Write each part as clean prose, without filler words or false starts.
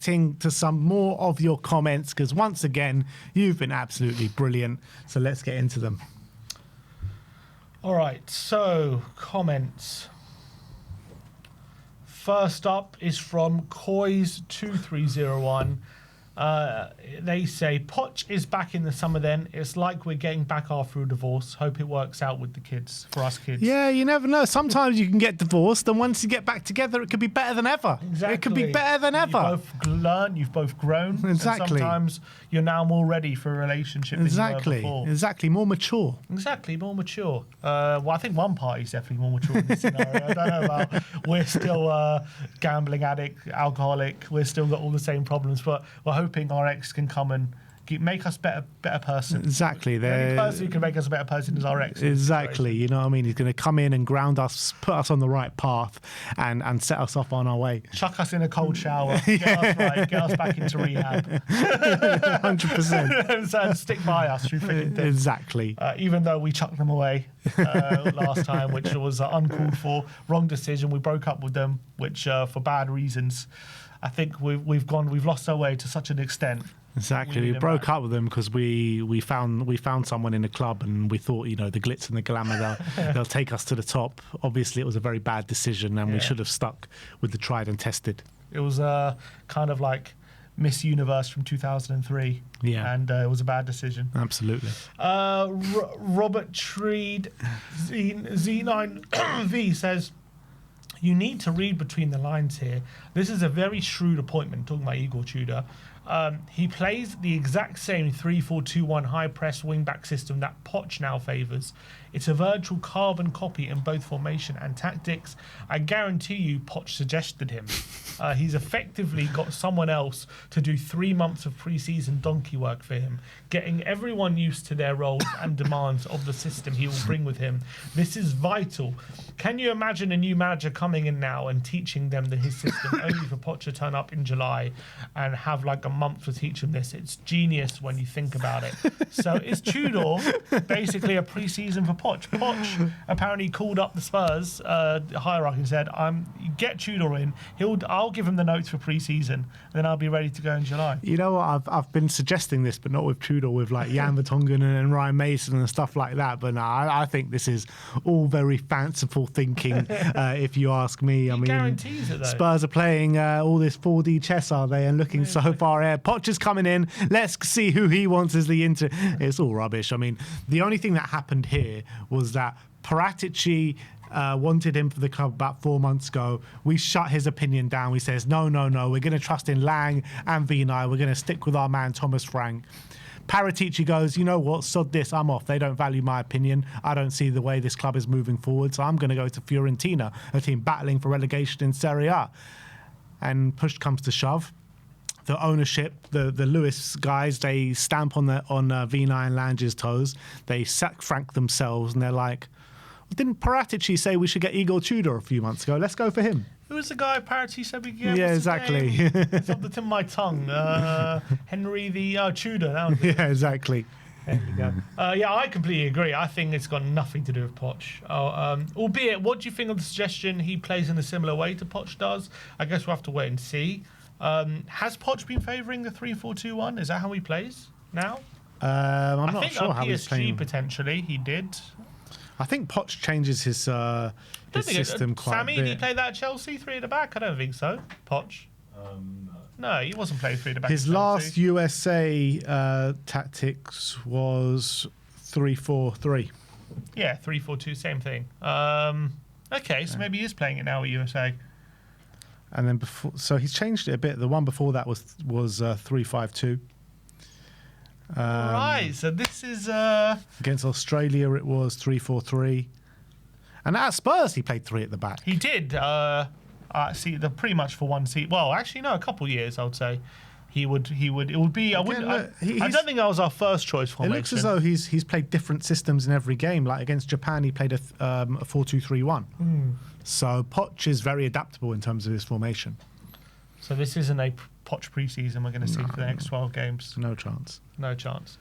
to some more of your comments, because once again, you've been absolutely brilliant. So let's get into them. All right, so comments. First up is from COYS 2301. They say, Poch is back in the summer then. It's like we're getting back after a divorce. Hope it works out with the kids, for us kids. Yeah, you never know. Sometimes you can get divorced, and once you get back together, it could be better than ever. Exactly. It could be better than ever. You've both learned, you've both grown. Exactly. And sometimes you're now more ready for a relationship than you were before. Exactly, more mature. Exactly, more mature. Well, I think one party's definitely more mature in this scenario. I don't know about, we're still gambling addict, alcoholic. We've still got all the same problems, but we're hoping our ex can come and make us better person. Exactly. The only person who can make us a better person is our ex. Exactly. You know what I mean? He's going to come in and ground us, put us on the right path, and set us off on our way. Chuck us in a cold shower, get us right, get us back into rehab. 100%. And stick by us through thick and thin. Exactly. Even though we chucked them away last time, which was uncalled for, wrong decision. We broke up with them, which for bad reasons. I think we've lost our way to such an extent. Exactly. We broke up with them because we found someone in the club, and we thought, the glitz and the glamour, they'll take us to the top. Obviously, it was a very bad decision, and we should have stuck with the tried and tested. It was kind of like Miss Universe from 2003. Yeah. And it was a bad decision. Absolutely. Robert Treed Z9V says, you need to read between the lines here. This is a very shrewd appointment, talking about Igor Tudor. He plays the exact same 3-4-2-1 high-press wing-back system that Poch now favours. It's a virtual carbon copy in both formation and tactics. I guarantee you Poch suggested him. He's effectively got someone else to do 3 months of pre-season donkey work for him, getting everyone used to their roles and demands of the system he will bring with him. This is vital. Can you imagine a new manager coming in now and teaching them his system only for Poch to turn up in July and have like a month to teach him this? It's genius when you think about it. So is Tudor basically a pre-season for Poch? Poch apparently called up the Spurs hierarchy and said, get Tudor in. I'll give him the notes for pre-season, and then I'll be ready to go in July. You know what? I've been suggesting this, but not with Tudor, with like Jan Vertonghen and Ryan Mason and stuff like that. But no, I think this is all very fanciful thinking, if you ask me. I mean, guarantees it, though. Spurs are playing all this 4D chess, are they? And looking so far ahead. Poch is coming in. Let's see who he wants as the inter. It's all rubbish. I mean, the only thing that happened here was that Paratici wanted him for the club about 4 months ago. We shut his opinion down. We says, no, we're going to trust in Lang and Vinay. We're going to stick with our man, Thomas Frank. Paratici goes, you know what, sod this, I'm off. They don't value my opinion. I don't see the way this club is moving forward, so I'm going to go to Fiorentina, a team battling for relegation in Serie A. And push comes to shove. The ownership, the Lewis guys, they stamp on Vinay and Lange's toes. They sack Frank themselves, and they're like, didn't Paratici say we should get Igor Tudor a few months ago? Let's go for him. Who was the guy Paratici said we could get? Yeah, exactly. It's on the tip of my tongue. Henry the Tudor. That was yeah, exactly. There you go. Yeah, I completely agree. I think it's got nothing to do with Poch. Albeit, what do you think of the suggestion he plays in a similar way to Poch does? I guess we'll have to wait and see. Has Poch been favouring the 3-4-2-1? Is that how he plays now? I'm not sure how he's playing. PSG potentially he did. I think Poch changes his system quite Sammy, a bit. did he play that at Chelsea 3 at the back? I don't think so. Poch? No, he wasn't playing 3 at the back. His last USA tactics was 3-4-3. Yeah, 3-4-2, same thing. Okay, so maybe he is playing it now at USA. And then before, so he's changed it a bit. The one before that was 3-5-2. Right, so this is against Australia it was 3-4-3, and at Spurs he played 3 at the back. He did. See, they're pretty much for one seat. Well, actually, no, a couple of years I would say. It would be. I don't think that was our first choice formation. It looks as though he's played different systems in every game. Like against Japan, he played a 4-2-3-1. So Poch is very adaptable in terms of his formation. So this isn't a Poch pre-season we're going to see for the next 12 games. No chance. No chance.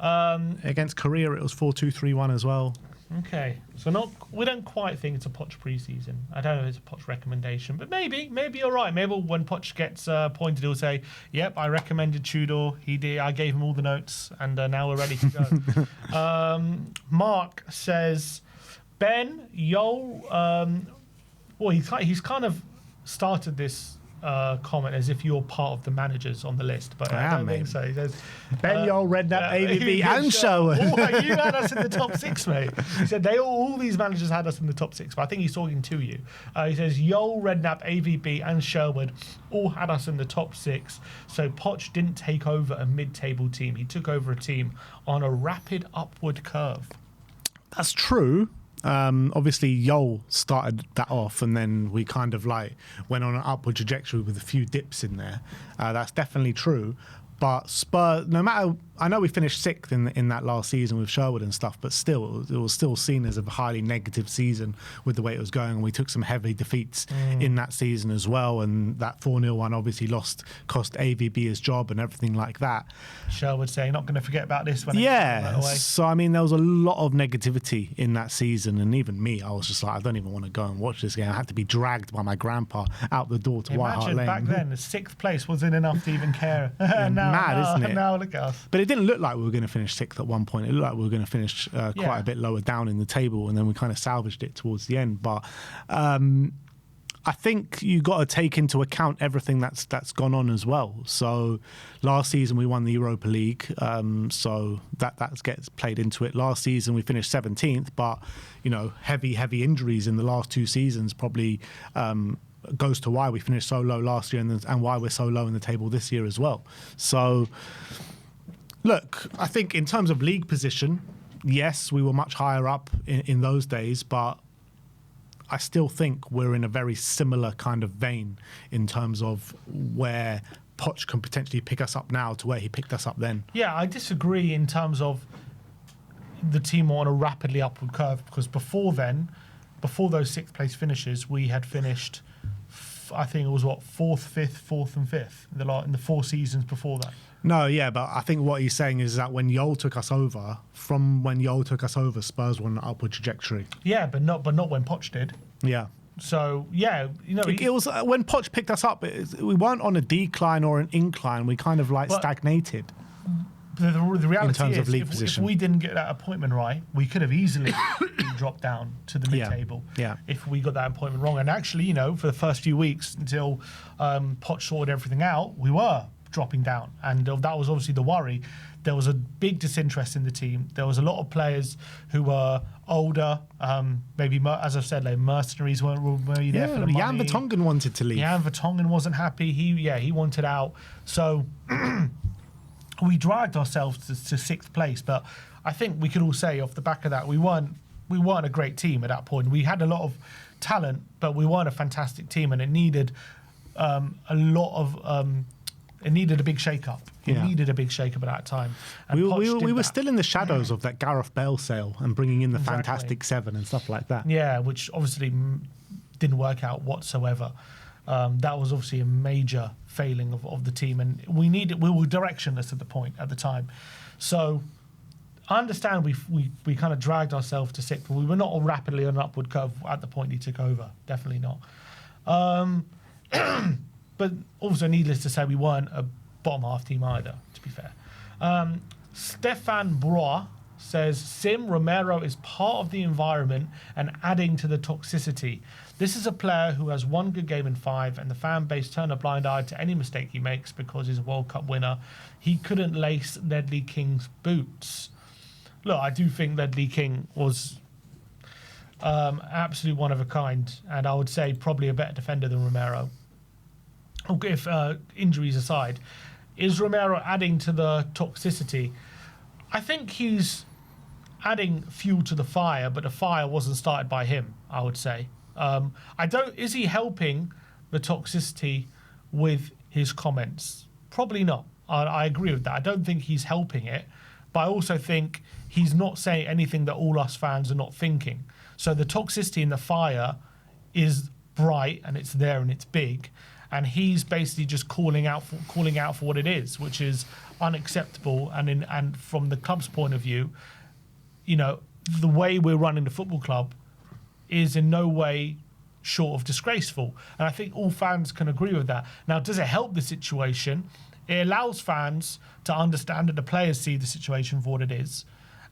Against Korea, it was 4-2-3-1 as well. Okay, so we don't quite think it's a Poch pre-season. I don't know if it's a Poch recommendation, but maybe you're right. Maybe when Poch gets appointed, he'll say, "Yep, I recommended Tudor. He did. I gave him all the notes, and now we're ready to go." Mark says, "Ben, well, he's kind of started this." Comment as if you're part of the managers on the list, but I don't think so. He says, Ben Yole, Redknapp, AVB, and Sherwood. You had us in the top 6, mate. He said all these managers had us in the top 6, but I think he's talking to you. He says Yole, Redknapp, AVB, and Sherwood all had us in the top 6. So Poch didn't take over a mid-table team. He took over a team on a rapid upward curve. That's true. Obviously, Yole started that off, and then we kind of went on an upward trajectory with a few dips in there. That's definitely true. But Spurs, no matter, I know we finished 6th in that last season with Sherwood and stuff, but still, it was still seen as a highly negative season with the way it was going. And we took some heavy defeats in that season as well. And that 4-0 one obviously cost AVB his job and everything like that. Sherwood saying, not going to forget about this when yeah. So, I mean, there was a lot of negativity in that season. And even me, I was just like, I don't even want to go and watch this game. I had to be dragged by my grandpa out the door to White Hart Lane. Imagine back then, the 6th place wasn't enough to even care. Mad, isn't it? Now look at us. But it didn't look like we were going to finish 6th at one point. It looked like we were going to finish quite a bit lower down in the table, and then we kind of salvaged it towards the end. But I think you got to take into account everything that's gone on as well. So last season we won the Europa League, so that gets played into it. Last season we finished 17th, but heavy injuries in the last 2 seasons probably goes to why we finished so low last year and why we're so low in the table this year as well. So, look, I think in terms of league position, yes, we were much higher up in those days, but I still think we're in a very similar kind of vein in terms of where Poch can potentially pick us up now to where he picked us up then. Yeah, I disagree in terms of the team on a rapidly upward curve, because before those 6th place finishes, we had finished, I think it was 4th, 5th, 4th and 5th in the 4 seasons before that. No, yeah, but I think what he's saying is that when Yole took us over, Spurs were on an upward trajectory. Yeah, but not when Poch did. Yeah. So, yeah, it was when Poch picked us up, we weren't on a decline or an incline. We kind of stagnated. The reality in terms is, of league position. if we didn't get that appointment right, we could have easily dropped down to the mid-table if we got that appointment wrong. And actually, for the first few weeks until Poch sorted everything out, we were dropping down. And that was obviously the worry. There was a big disinterest in the team. There was a lot of players who were older, maybe, as I've said, mercenaries weren't really there for the money. Jan Vertonghen wanted to leave. Jan Vertonghen wasn't happy. He wanted out. So we dragged ourselves to 6th place, but I think we could all say off the back of that we weren't a great team at that point. We had a lot of talent, but we weren't a fantastic team, and it needed it needed a big shake-up. It needed a big shake-up at that time. And we were still in the shadows of that Gareth Bale sale and bringing in the Fantastic Seven and stuff like that. Yeah, which obviously didn't work out whatsoever. That was obviously a major failing of the team, and we were directionless at the time. So I understand we kind of dragged ourselves to 6th, but we were not rapidly on an upward curve at the point he took over. Definitely not. But also, needless to say, we weren't a bottom half team either, to be fair. Stefan Broa says, Sim Romero is part of the environment and adding to the toxicity. This is a player who has one good game in 5, and the fan base turn a blind eye to any mistake he makes because he's a World Cup winner. He couldn't lace Ledley King's boots. Look, I do think Ledley King was absolute one of a kind, and I would say probably a better defender than Romero. If injuries aside, is Romero adding to the toxicity? I think he's adding fuel to the fire, but the fire wasn't started by him, I would say. Is he helping the toxicity with his comments? Probably not. I agree with that. I don't think he's helping it, but I also think he's not saying anything that all us fans are not thinking. So the toxicity in the fire is bright and it's there and it's big, and he's basically just calling out for what it is, which is unacceptable. And from the club's point of view, the way we're running the football club is in no way short of disgraceful. And I think all fans can agree with that. Now, does it help the situation? It allows fans to understand that the players see the situation for what it is,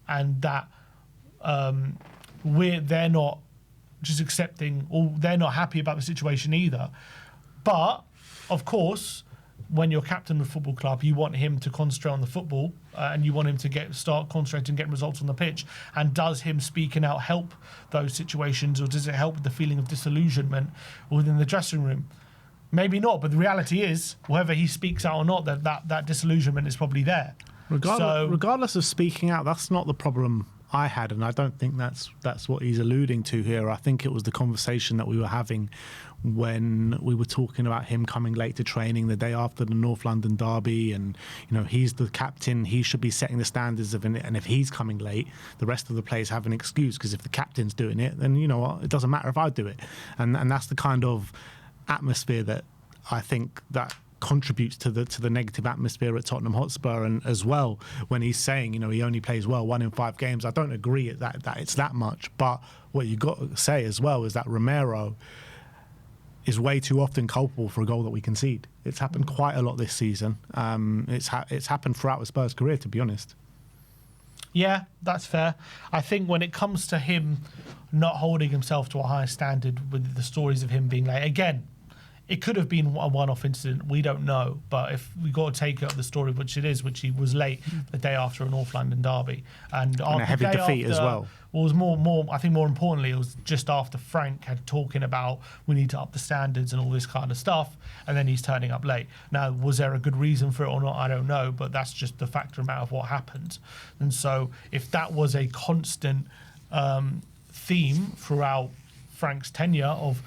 and that they're not just accepting, or they're not happy about the situation either. But, of course, when you're captain of a football club, you want him to concentrate on the football, and you want him to start concentrating and getting results on the pitch. And does him speaking out help those situations, or does it help with the feeling of disillusionment within the dressing room? Maybe not, but the reality is, whether he speaks out or not, that disillusionment is probably there. Regardless of speaking out, that's not the problem I had, and I don't think that's what he's alluding to here. I think it was the conversation that we were having when we were talking about him coming late to training the day after the North London derby, and he's the captain, he should be setting the standards of it, and if he's coming late, the rest of the players have an excuse, because if the captain's doing it, then you know what, it doesn't matter if I do it, and that's the kind of atmosphere that I think that contributes to the negative atmosphere at Tottenham Hotspur. And as well, when he's saying he only plays well 1 in 5 games, I don't agree that it's that much, but what you got to say as well is that Romero is way too often culpable for a goal that we concede. It's happened quite a lot this season. It's happened throughout the Spurs career, to be honest. Yeah, that's fair. I think when it comes to him not holding himself to a higher standard, with the stories of him being late, again, it could have been a one-off incident. We don't know. But if we got to take up the story, which it is, which he was late the day after a North London derby. And a heavy defeat as well. Well, it was I think more importantly, it was just after Frank had talking about we need to up the standards and all this kind of stuff. And then he's turning up late. Now, was there a good reason for it or not? I don't know. But that's just the factor amount of what happened. And so if that was a constant theme throughout Frank's tenure of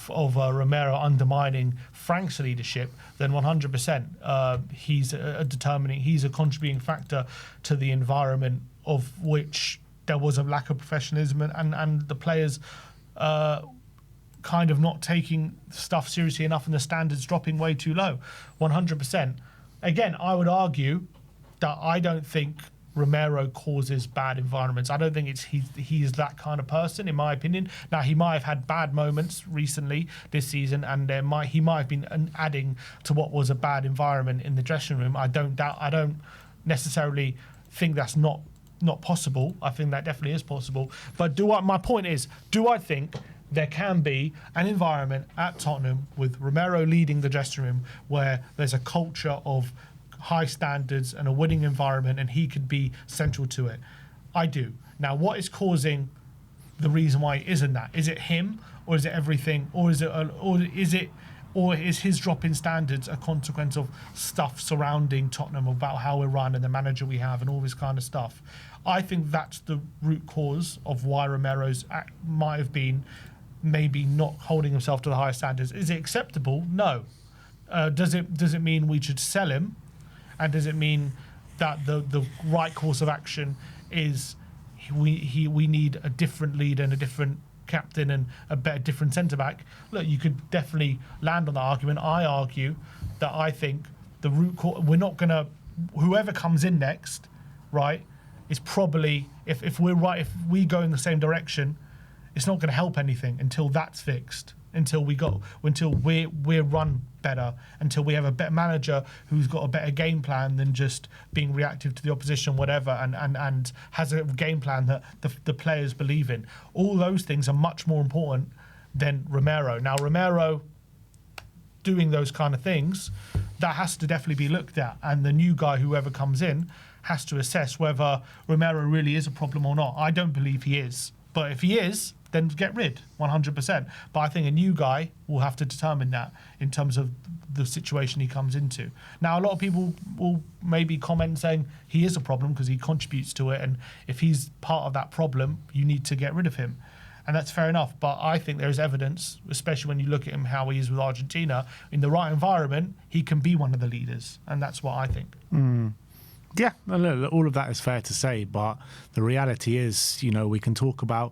Romero undermining Frank's leadership, then 100% he's a contributing factor to the environment of which there was a lack of professionalism and the players kind of not taking stuff seriously enough and the standards dropping way too low. 100%. Again, I would argue that I don't think Romero causes bad environments. I don't think he is that kind of person, in my opinion. Now, he might have had bad moments recently this season, and he might have been adding to what was a bad environment in the dressing room. I don't necessarily think that's not possible. I think that definitely is possible. But my point is, do I think there can be an environment at Tottenham with Romero leading the dressing room where there's a culture of high standards and a winning environment, and he could be central to it? I do. Now, what is causing the reason why it isn't that? Is it him, or is it everything, or is his drop in standards a consequence of stuff surrounding Tottenham about how we're run and the manager we have and all this kind of stuff? I think that's the root cause of why Romero's might have been maybe not holding himself to the highest standards. Is it acceptable? No. Does it mean we should sell him? And does it mean that the right course of action is we need a different leader and a different captain and a different centre-back? Look, you could definitely land on that argument. I argue that I think the root cause, we're not going to, whoever comes in next, right, is probably, if we go in the same direction, it's not going to help anything until that's fixed. Until we're run better, until we have a better manager who's got a better game plan than just being reactive to the opposition, whatever, and has a game plan that the players believe in. All those things are much more important than Romero. Now, Romero doing those kind of things, that has to definitely be looked at, and the new guy, whoever comes in, has to assess whether Romero really is a problem or not. I don't believe he is, but if he is, then get rid, 100%. But I think a new guy will have to determine that in terms of the situation he comes into. Now, a lot of people will maybe comment saying he is a problem because he contributes to it, and if he's part of that problem, you need to get rid of him. And that's fair enough. But I think there is evidence, especially when you look at him, how he is with Argentina, in the right environment, he can be one of the leaders. And that's what I think. Yeah, all of that is fair to say. But the reality is, we can talk about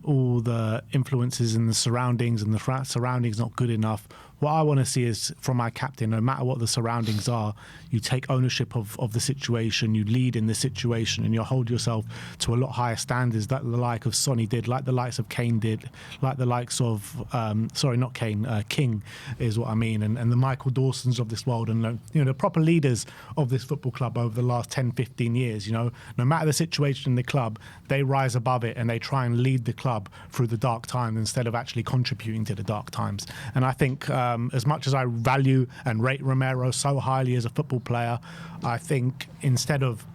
all the influences in the surroundings, and the surroundings not good enough. what I want to see is from my captain, no matter what the surroundings are, you take ownership of the situation, you lead in the situation, and you hold yourself to a lot higher standards that the like of Sonny did, like the likes of Kane did, like the likes of, not Kane, King is what I mean, and the Michael Dawsons of this world, and the proper leaders of this football club over the last 10, 15 years. No matter the situation in the club, they rise above it and they try and lead the club through the dark times instead of actually contributing to the dark times. And I think as much as I value and rate Romero so highly as a football player, I think instead of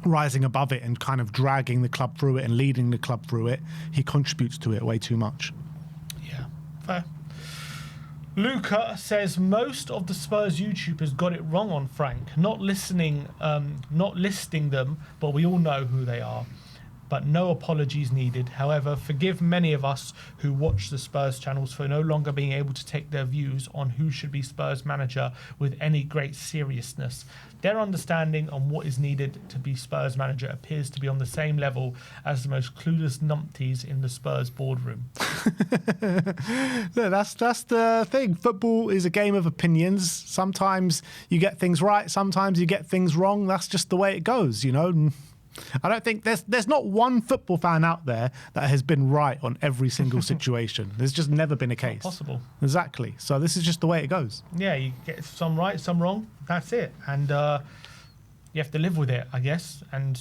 rising above it and kind of dragging the club through it and leading the club through it, he contributes to it way too much. Yeah, fair. Luca says most of the Spurs YouTubers got it wrong on Frank, not listing them, but we all know who they are. But no apologies needed. However, forgive many of us who watch the Spurs channels for no longer being able to take their views on who should be Spurs manager with any great seriousness. Their understanding on what is needed to be Spurs manager appears to be on the same level as the most clueless numpties in the Spurs boardroom. No, that's the thing. Football is a game of opinions. Sometimes you get things right, sometimes you get things wrong. That's just the way it goes, I don't think there's not one football fan out there that has been right on every single situation. There's just never been a case. Not possible. Exactly. So this is just the way it goes. Yeah, you get some right, some wrong. That's it. And you have to live with it, I guess. And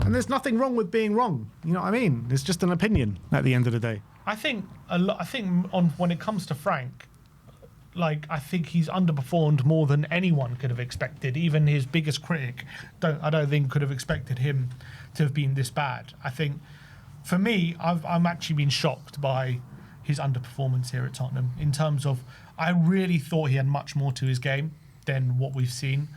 there's nothing wrong with being wrong. You know what I mean? It's just an opinion at the end of the day. I think when it comes to Frank, I think he's underperformed more than anyone could have expected. Even his biggest critic, I don't think could have expected him to have been this bad. I think, for me, I'm actually been shocked by his underperformance here at Tottenham. In terms of, I really thought he had much more to his game than what we've seen.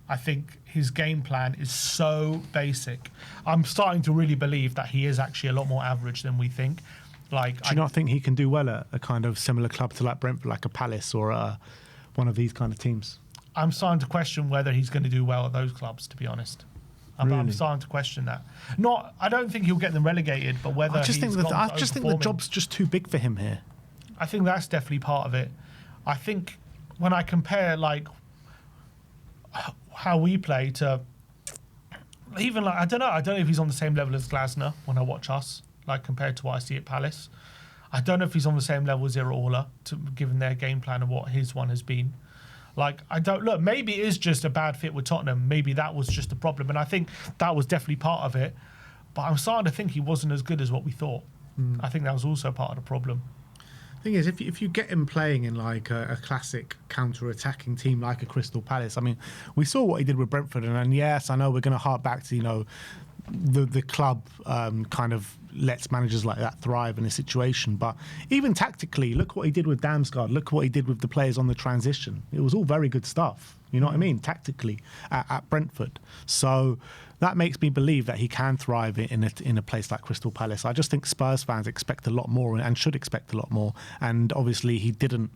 I think his game plan is so basic. I'm starting to really believe that he is actually a lot more average than we think. Do you not think he can do well at a kind of similar club to like Brentford, like a Palace or one of these kind of teams? I'm starting to question whether he's going to do well at those clubs, to be honest. I'm starting to question that. I don't think he'll get them relegated, but whether I just think the job's just too big for him here. I think that's definitely part of it. I think when I compare how we play to even I don't know if he's on the same level as Glasner when I watch us. Compared to what I see at Palace. I don't know if he's on the same level as Iraola, given their game plan and what his one has been. Maybe it is just a bad fit with Tottenham. Maybe that was just the problem. And I think that was definitely part of it. But I'm starting to think he wasn't as good as what we thought. I think that was also part of the problem. Thing is, if you get him playing in a classic counter-attacking team like a Crystal Palace, I mean, we saw what he did with Brentford. And yes, I know we're going to hark back to, the club kind of lets managers like that thrive in a situation. But even tactically, look what he did with Damsgaard. Look what he did with the players on the transition. It was all very good stuff. You know what I mean? Tactically at Brentford. So that makes me believe that he can thrive in a place like Crystal Palace. I just think Spurs fans expect a lot more and should expect a lot more. And obviously he didn't.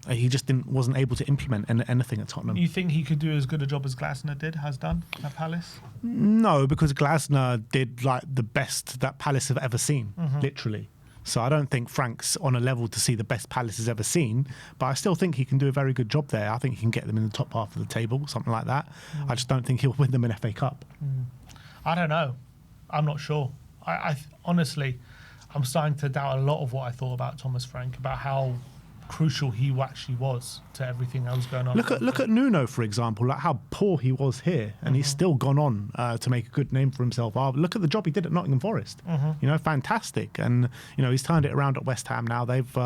He just wasn't able to implement anything at Tottenham. You think he could do as good a job as Glasner has done at Palace? No, because Glasner did the best that Palace have ever seen, literally. So I don't think Frank's on a level to see the best Palace has ever seen, but I still think he can do a very good job there. I think he can get them in the top half of the table, something like that. I just don't think he'll win them an FA Cup. I don't know. I'm not sure. I honestly, I'm starting to doubt a lot of what I thought about Thomas Frank, about how crucial he actually was to everything that was going on. Look at Nuno, for example, how poor he was here, and he's still gone on to make a good name for himself. Look at the job he did at Nottingham Forest. Fantastic. And he's turned it around at West Ham now. They've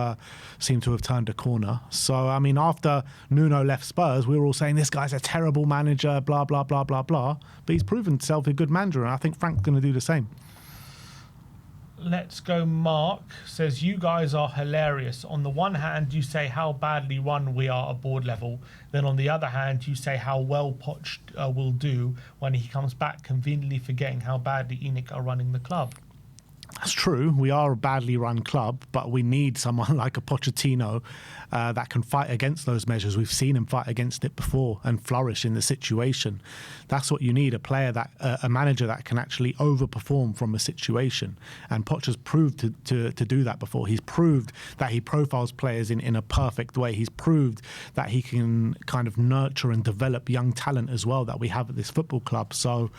seemed to have turned a corner. So I mean, after Nuno left Spurs, we were all saying this guy's a terrible manager, blah blah blah blah blah. But he's proven himself a good manager, and I think Frank's going to do the same. Let's go. Mark says, you guys are hilarious. On the one hand, you say how badly run we are at board level. Then on the other hand, you say how well Poch will do when he comes back, conveniently forgetting how badly ENIC are running the club. That's true. We are a badly run club, but we need someone like a Pochettino that can fight against those measures. We've seen him fight against it before and flourish in the situation. That's what you need, a manager that can actually overperform from a situation. And Poch has proved to do that before. He's proved that he profiles players in a perfect way. He's proved that he can kind of nurture and develop young talent as well that we have at this football club. So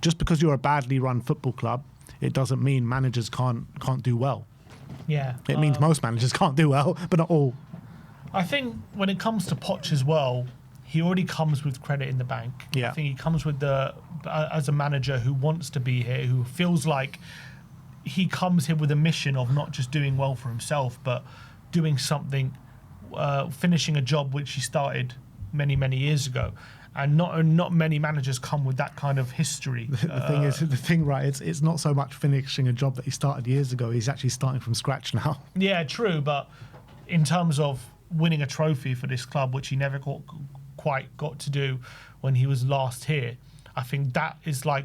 just because you're a badly run football club, it doesn't mean managers can't do well. Yeah. It means most managers can't do well, but not all. I think when it comes to Poch as well, he already comes with credit in the bank. Yeah. I think he comes with as a manager who wants to be here, who feels like he comes here with a mission of not just doing well for himself, but doing something, finishing a job which he started many, many years ago. And not many managers come with that kind of history. The thing, right? It's not so much finishing a job that he started years ago. He's actually starting from scratch now. Yeah, true. But in terms of winning a trophy for this club, which he never quite got to do when he was last here, I think that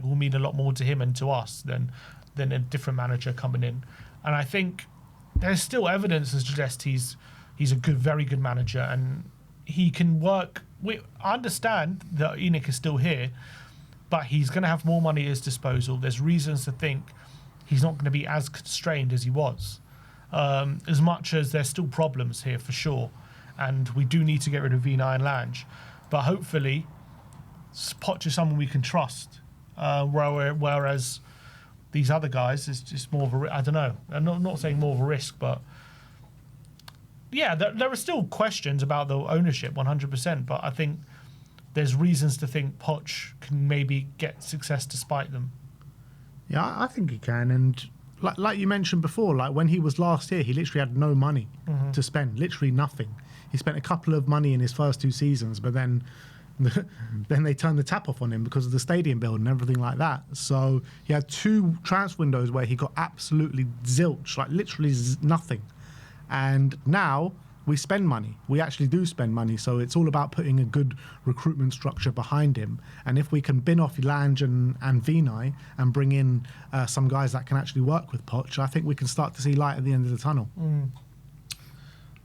will mean a lot more to him and to us than a different manager coming in. And I think there's still evidence to suggest he's a very good manager, and he can work. I understand that Enoch is still here, but he's going to have more money at his disposal. There's reasons to think he's not going to be as constrained as he was, as much as there's still problems here for sure. And we do need to get rid of Vinay and Lange. But hopefully, Poch is someone we can trust, whereas these other guys is just more of a, I don't know, I'm not saying more of a risk, but yeah, there are still questions about the ownership, 100%. But I think there's reasons to think Poch can maybe get success despite them. Yeah, I think he can. And like you mentioned before, like when he was last here, he literally had no money to spend, literally nothing. He spent a couple of money in his first 2 seasons, but then they turned the tap off on him because of the stadium build and everything like that. So he had 2 transfer windows where he got absolutely zilch, like literally nothing. And now we spend money. We actually do spend money. So it's all about putting a good recruitment structure behind him. And if we can bin off Lange and Vinay and bring in some guys that can actually work with Poch, I think we can start to see light at the end of the tunnel.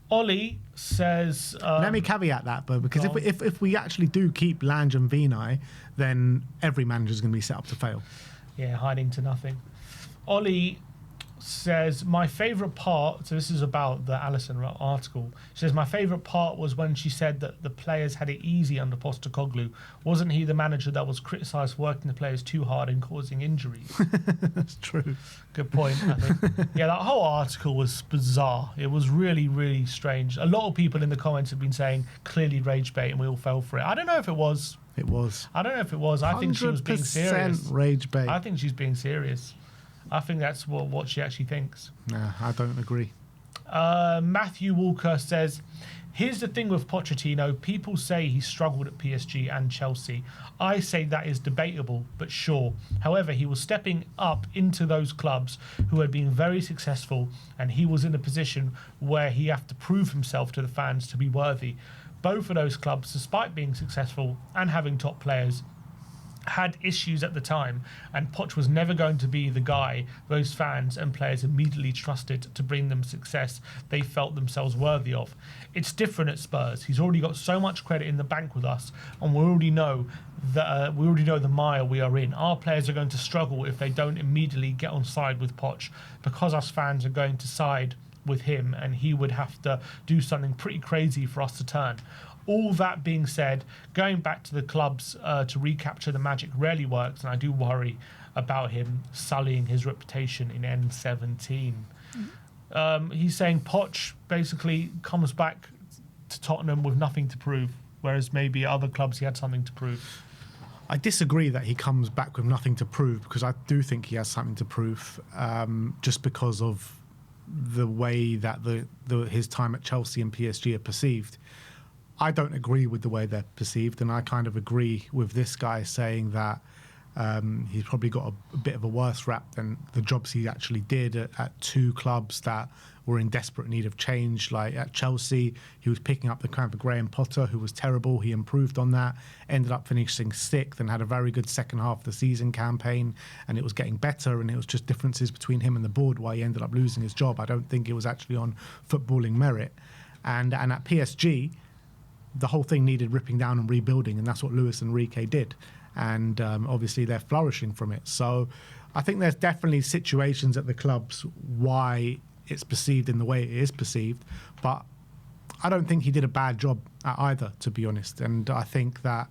Ollie says... Let me caveat that, though, because if we actually do keep Lange and Vinay, then every manager is going to be set up to fail. Yeah, hiding to nothing. Ollie says, my favourite part, so this is about the Allison article, she says, my favourite part was when she said that the players had it easy under Postecoglou. Wasn't he the manager that was criticised for working the players too hard and causing injuries? That's true. Good point, I think. Yeah, that whole article was bizarre. It was really, really strange. A lot of people in the comments have been saying, clearly rage bait, and we all fell for it. I don't know if it was. It was. I don't know if it was. I think she was being serious. 100% rage bait. I think she's being serious. I think that's what she actually thinks. Nah, I don't agree. Matthew Walker says, here's the thing with Pochettino. People say he struggled at PSG and Chelsea. I say that is debatable, but sure. However, he was stepping up into those clubs who had been very successful, and he was in a position where he had to prove himself to the fans to be worthy. Both of those clubs, despite being successful and having top players, had issues at the time, and Poch was never going to be the guy those fans and players immediately trusted to bring them success they felt themselves worthy of. It's different at Spurs. He's already got so much credit in the bank with us, and we already know the mire we are in. Our players are going to struggle if they don't immediately get on side with Poch, because us fans are going to side with him, and he would have to do something pretty crazy for us to turn. All that being said, going back to the clubs to recapture the magic rarely works, and I do worry about him sullying his reputation in N17. He's saying Poch basically comes back to Tottenham with nothing to prove, whereas maybe other clubs he had something to prove. I disagree that he comes back with nothing to prove, because I do think he has something to prove, just because of the way that his time at Chelsea and PSG are perceived. I don't agree with the way they're perceived, and I kind of agree with this guy saying that he's probably got a bit of a worse rap than the jobs he actually did at 2 clubs that were in desperate need of change. Like at Chelsea, he was picking up the crown for Graham Potter, who was terrible. He improved on that, ended up finishing sixth and had a very good second half of the season campaign, and it was getting better, and it was just differences between him and the board why he ended up losing his job. I don't think it was actually on footballing merit. And at PSG, the whole thing needed ripping down and rebuilding, and that's what Luis Enrique did. And obviously they're flourishing from it. So I think there's definitely situations at the clubs why it's perceived in the way it is perceived, but I don't think he did a bad job at either, to be honest. And I think that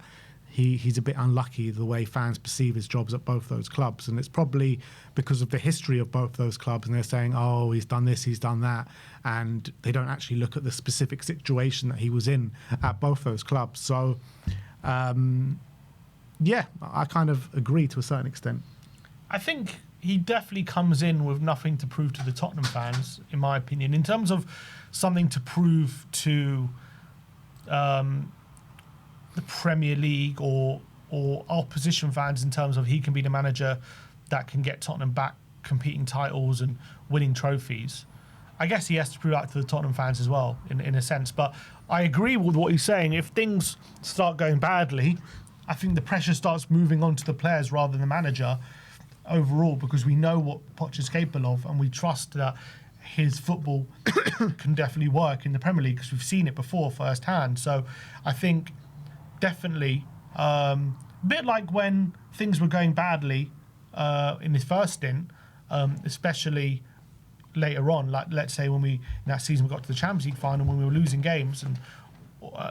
he's a bit unlucky the way fans perceive his jobs at both those clubs, and it's probably because of the history of both those clubs, and they're saying, oh, he's done this, he's done that, and they don't actually look at the specific situation that he was in at both those clubs. So yeah, I kind of agree to a certain extent. I think he definitely comes in with nothing to prove to the Tottenham fans, in my opinion, in terms of something to prove to the Premier League or opposition fans, in terms of he can be the manager that can get Tottenham back competing titles and winning trophies. I guess he has to prove that to the Tottenham fans as well, in a sense. But I agree with what he's saying. If things start going badly, I think the pressure starts moving on to the players rather than the manager overall, because we know what Poch is capable of, and we trust that his football can definitely work in the Premier League because we've seen it before firsthand. So I think definitely a bit like when things were going badly in his first stint, especially later on, like let's say when in that season we got to the Champions League final when we were losing games, and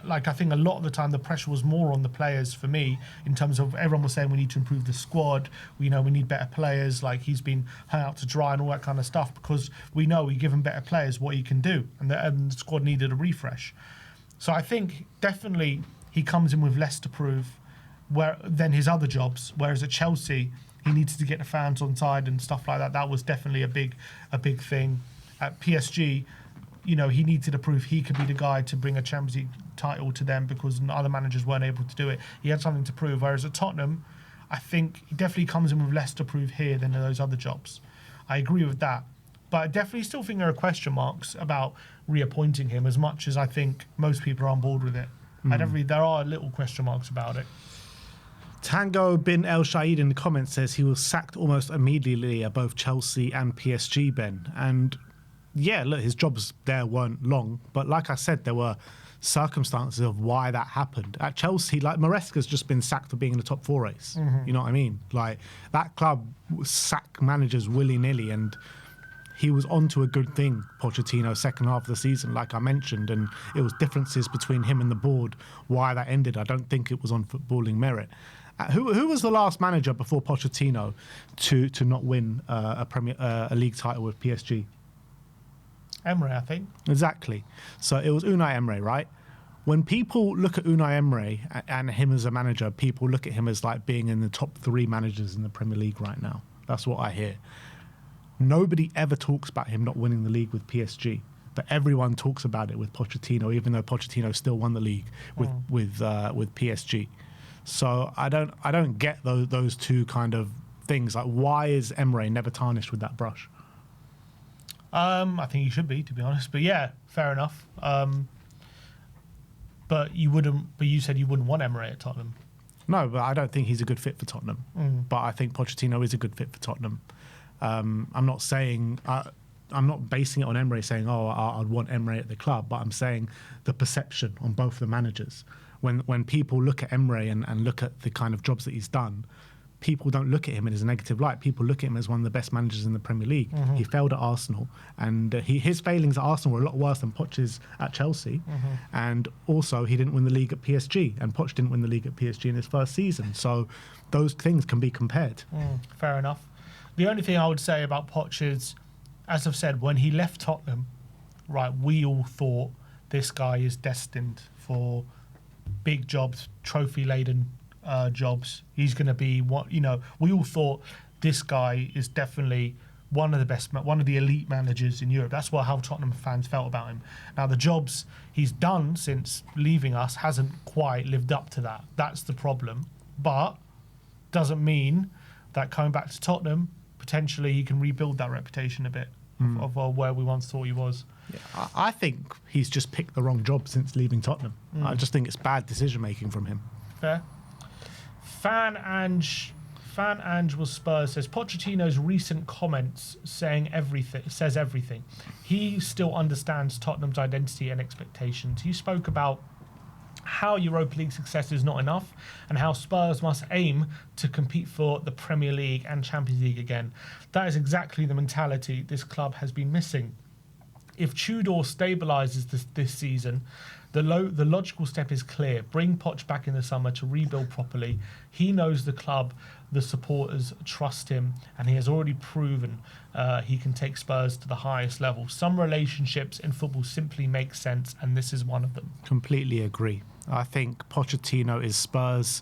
like I think a lot of the time the pressure was more on the players for me, in terms of everyone was saying we need to improve the squad, we need better players, like he's been hung out to dry and all that kind of stuff, because we know we give him better players what he can do, and the squad needed a refresh. So I think definitely he comes in with less to prove than his other jobs, whereas at Chelsea he needs to get the fans on side and stuff like that. That was definitely a big thing. At PSG, he needed to prove he could be the guy to bring a Champions League title to them, because other managers weren't able to do it. He had something to prove. Whereas at Tottenham, I think he definitely comes in with less to prove here than in those other jobs. I agree with that. But I definitely still think there are question marks about reappointing him, as much as I think most people are on board with it. There are little question marks about it. Tango bin El Shaid in the comments says he was sacked almost immediately at both Chelsea and PSG, Ben. And yeah, look, his jobs there weren't long, but like I said, there were circumstances of why that happened. At Chelsea, like Maresca's just been sacked for being in the top 4 race. You know what I mean? Like that club sack managers willy-nilly, and he was onto a good thing, Pochettino, second half of the season, like I mentioned, and it was differences between him and the board why that ended. I don't think it was on footballing merit. Who was the last manager before Pochettino to not win a league title with PSG? Emery, I think. Exactly. So it was Unai Emery, right? When people look at Unai Emery and him as a manager, people look at him as like being in the top 3 managers in the Premier League right now. That's what I hear. Nobody ever talks about him not winning the league with PSG, but everyone talks about it with Pochettino, even though Pochettino still won the league with PSG. So I don't get those two kind of things. Like, why is Emery never tarnished with that brush? I think he should be, to be honest. But yeah, fair enough. But you wouldn't. But you said you wouldn't want Emery at Tottenham. No, but I don't think he's a good fit for Tottenham. But I think Pochettino is a good fit for Tottenham. I'm not saying. I'm not basing it on Emery saying, oh, I'd want Emery at the club, but I'm saying the perception on both the managers. When people look at Emery and look at the kind of jobs that he's done, people don't look at him in as a negative light. People look at him as one of the best managers in the Premier League. He failed at Arsenal, and his failings at Arsenal were a lot worse than Poch's at Chelsea. And also, he didn't win the league at PSG, and Poch didn't win the league at PSG in his first season. So those things can be compared. Fair enough. The only thing I would say about Poch is, as I've said, when he left Tottenham, right, we all thought this guy is destined for big jobs, trophy-laden jobs. He's going to be we all thought this guy is definitely one of the elite managers in Europe. That's how Tottenham fans felt about him. Now, the jobs he's done since leaving us hasn't quite lived up to that. That's the problem. But doesn't mean that coming back to Tottenham, potentially he can rebuild that reputation a bit. of where we once thought he was. Yeah, I think he's just picked the wrong job since leaving Tottenham. I just think it's bad decision making from him. Fair. Fan Ange was Spurs says Pochettino's recent comments says everything. He still understands Tottenham's identity and expectations. He spoke about how Europa League success is not enough and how Spurs must aim to compete for the Premier League and Champions League again. That is exactly the mentality this club has been missing. If Tudor stabilises this season, the logical step is clear. Bring Poch back in the summer to rebuild properly. He knows the club, the supporters trust him, and he has already proven he can take Spurs to the highest level. Some relationships in football simply make sense, and this is one of them. Completely agree. I think Pochettino is Spurs.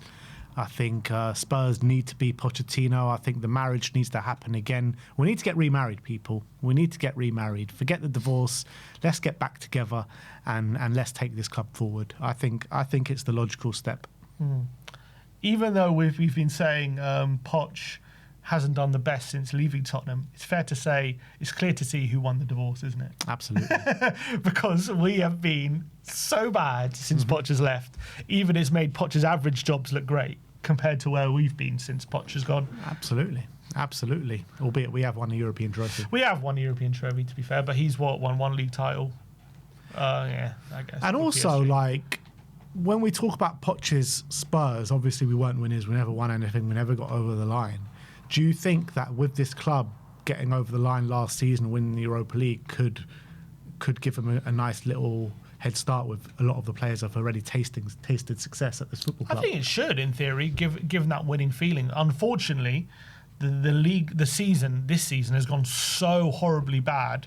I think Spurs need to be Pochettino. I think the marriage needs to happen again. We need to get remarried, people. We need to get remarried. Forget the divorce. Let's get back together and let's take this club forward. I think it's the logical step. Even though we've been saying Poch hasn't done the best since leaving Tottenham, it's fair to say it's clear to see who won the divorce, isn't it? Absolutely. Because we have been so bad since Poch has left. Even it's made Poch's average jobs look great compared to where we've been since Poch has gone. Absolutely. Albeit we have won a European trophy. We have won a European trophy, to be fair, but he's won one league title. Yeah, I guess. And also, PSG. like, when we talk about Poch's Spurs, obviously we weren't winners. We never won anything. We never got over the line. Do you think that with this club getting over the line last season, winning the Europa League, could give them a nice little head start with a lot of the players have already tasted success at this football club? I think it should, in theory, given that winning feeling. Unfortunately, this season has gone so horribly bad.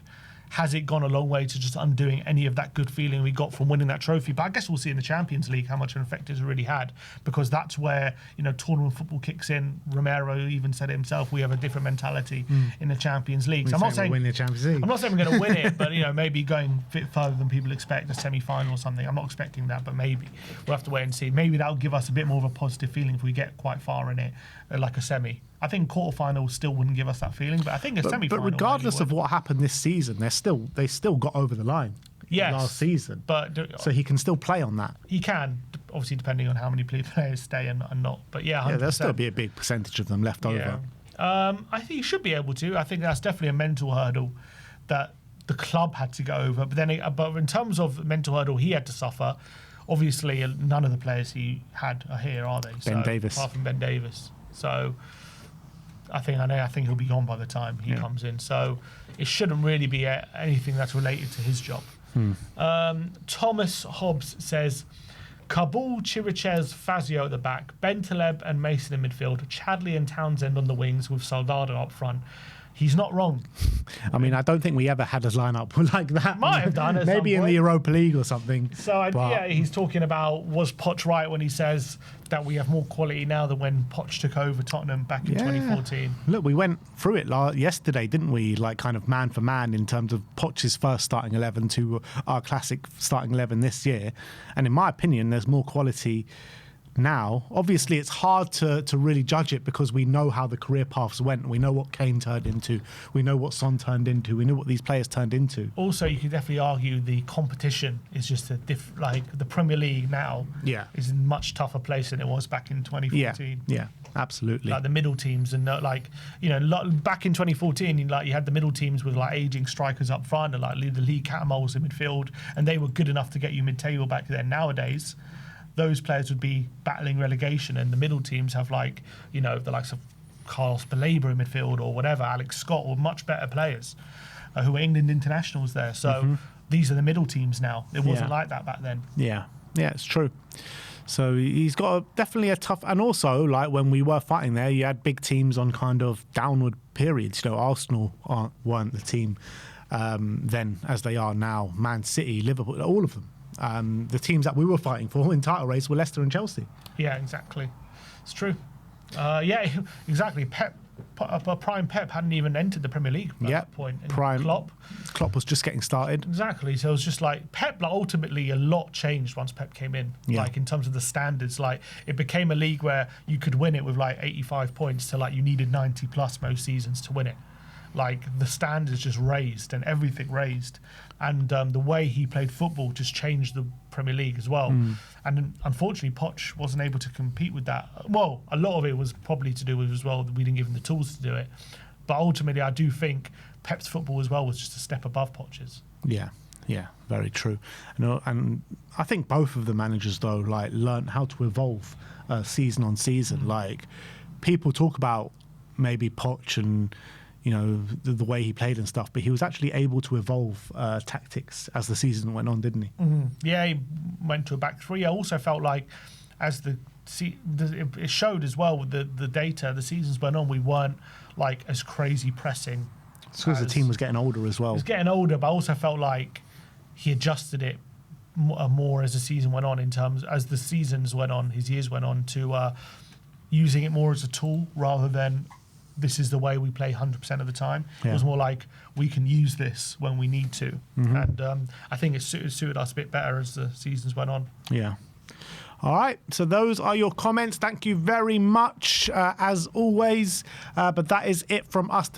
Has it gone a long way to just undoing any of that good feeling we got from winning that trophy? But I guess we'll see in the Champions League how much of an effect it's really had, because that's where, tournament football kicks in. Romero even said it himself, we have a different mentality in the Champions League. So I'm not saying win the Champions League. I'm not saying we're going to win it, but maybe going a bit further than people expect, a semi-final or something. I'm not expecting that, but maybe we'll have to wait and see. Maybe that'll give us a bit more of a positive feeling if we get quite far in it, like a semi. I think quarterfinals still wouldn't give us that feeling, but I think a semi-final. But regardless of what happened this season, they still got over the line. Yes, last season. So he can still play on that. He can, obviously, depending on how many players stay and not. But yeah, 100%. There'll still be a big percentage of them left over. I think he should be able to. I think that's definitely a mental hurdle that the club had to go over. But in terms of mental hurdle he had to suffer, obviously none of the players he had are here, are they? Ben Davies. Apart from Ben Davies. So I think he'll be gone by the time he comes in. So it shouldn't really be anything that's related to his job. Thomas Hobbs says, Kabul, Chirichez, Fazio at the back, Bentaleb and Mason in midfield, Chadley and Townsend on the wings with Soldado up front. He's not wrong. I mean, I don't think we ever had a lineup like that. Might have done at maybe some in point. the Europa League or something. So he's talking about, was Poch right when he says that we have more quality now than when Poch took over Tottenham back in 2014? Look, we went through it yesterday, didn't we? Like kind of man for man in terms of Poch's first starting 11 to our classic starting 11 this year. And in my opinion, there's more quality now. Obviously, it's hard to really judge it because we know how the career paths went. We know what Kane turned into. We know what Son turned into. We know what these players turned into. Also, you could definitely argue the competition is just like the Premier League now is a much tougher place than it was back in 2014. Yeah, absolutely. Like the middle teams and back in 2014, you had the middle teams with like aging strikers up front and like the league catamoles in midfield, and they were good enough to get you mid-table back then. Nowadays, those players would be battling relegation, and the middle teams have the likes of Carlos Baleba in midfield or whatever, Alex Scott, or much better players who are England internationals there. So these are the middle teams now. It wasn't like that back then. Yeah, it's true. So he's got definitely a tough, and also like when we were fighting there, you had big teams on kind of downward periods. Arsenal weren't the team then as they are now. Man City, Liverpool, all of them. The teams that we were fighting for in title race were Leicester and Chelsea. Yeah, exactly. It's true. Exactly. Prime Pep hadn't even entered the Premier League at that point. And Prime Klopp was just getting started. Exactly. So it was just like Pep. Ultimately, a lot changed once Pep came in. Like in terms of the standards, like it became a league where you could win it with like 85 points to like you needed 90 plus most seasons to win it. like the standards just raised and everything raised, and the way he played football just changed the Premier League as well. And unfortunately, Poch wasn't able to compete with that. Well, a lot of it was probably to do with as well that we didn't give him the tools to do it. But ultimately, I do think Pep's football as well was just a step above Poch's. Yeah, very true. And I think both of the managers, though, like learned how to evolve season on season. Like, people talk about maybe Poch and, you know, the way he played and stuff, but he was actually able to evolve tactics as the season went on, didn't he? Yeah, he went to a back three. I also felt like as it showed as well with the data, the seasons went on, we weren't like as crazy pressing. It's because the team was getting older as well. It was getting older, but I also felt like he adjusted it more as the season went on, as the seasons went on, his years went on, to using it more as a tool rather than this is the way we play 100% of the time. It was more like we can use this when we need to. And I think it suited us a bit better as the seasons went on. Yeah. All right, so those are your comments. Thank you very much, as always. But that is it from us.